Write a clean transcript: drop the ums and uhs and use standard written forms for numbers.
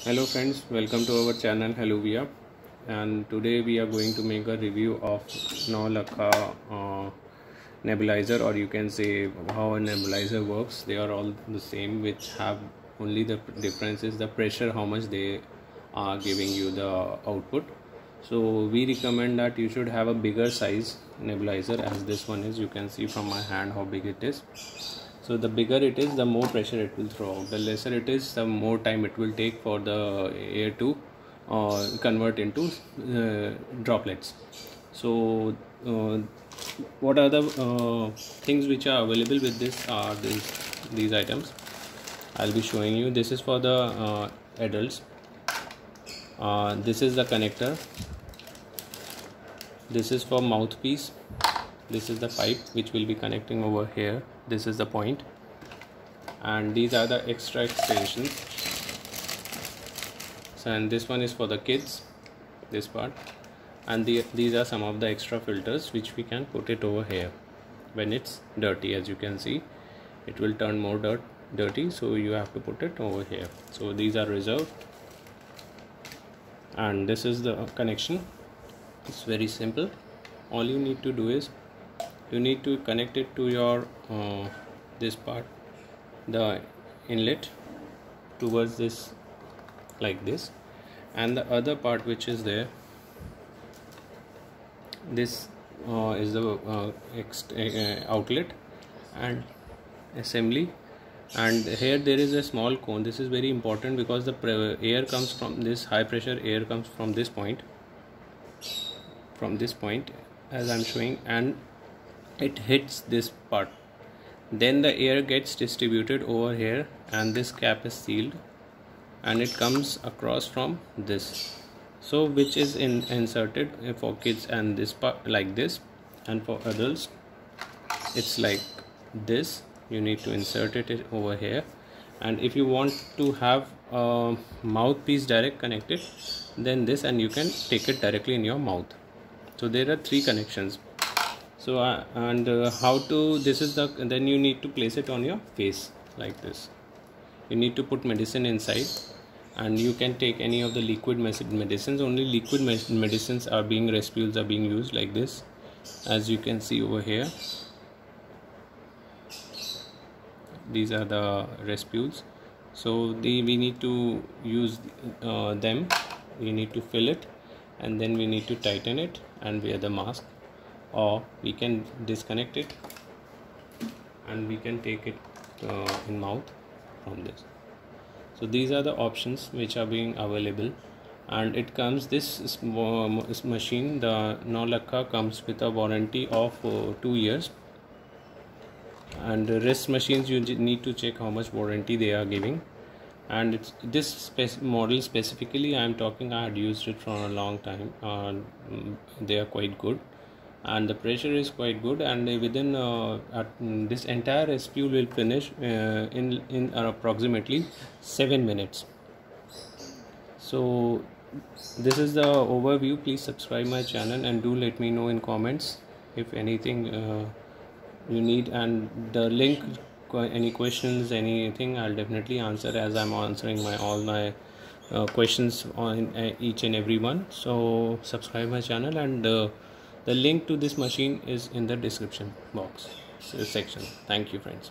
Hello friends, welcome to our channel Helluvia, and today we are going to make a review of Naulakha nebulizer, or you can say how a nebulizer works. They are all the same, which have only the difference is the pressure, how much they are giving you the output. So we recommend that you should have a bigger size nebulizer, as this one is. You can see from my hand how big it is. So the bigger it is, the more pressure it will throw out. The lesser it is, the more time it will take for the air to convert into droplets. So what are the things which are available with this are these items I'll be showing you. This is for the adults. This is the connector. This is for mouthpiece. This is the pipe which will be connecting over here. This is the point, and these are the extra extensions. So, and this one is for the kids, this part, and these are some of the extra filters which we can put it over here when it's dirty. As you can see, it will turn more dirty, so you have to put it over here. So these are reserved, and this is the connection. It's very simple. All you need to do is you need to connect it to your this part, the inlet, towards this, like this, and the other part which is there, this is the outlet and assembly. And here there is a small cone. This is very important because the air comes from this, high pressure air comes from this point, as I'm showing, and it hits this part. Then the air gets distributed over here, and this cap is sealed, and it comes across from this, so which is inserted for kids, and this part like this, and for adults it's like this. You need to insert it over here, and if you want to have a mouthpiece direct connected, then this, and you can take it directly in your mouth. So there are 3 connections. So how to, this is the, then you need to place it on your face like this. You need to put medicine inside, and you can take any of the liquid medicines. Only liquid medicines are being, respules are being used like this, as you can see over here. These are the respules. So we need to use them. We need to fill it, and then we need to tighten it and wear the mask, or we can disconnect it and we can take it in mouth from this. So these are the options which are being available, and it comes, this machine, the Naulakha, comes with a warranty of 2 years, and the rest machines you need to check how much warranty they are giving. And it's this model specifically I am talking, I had used it for a long time. They are quite good, and the pressure is quite good, and within this entire respule will finish in approximately 7 minutes. So this is the overview. Please subscribe my channel, and do let me know in comments if anything you need, and the link, any questions, anything, I'll definitely answer, as I'm answering all my questions on each and every one. So subscribe my channel, and the link to this machine is in the description box section. Thank you friends.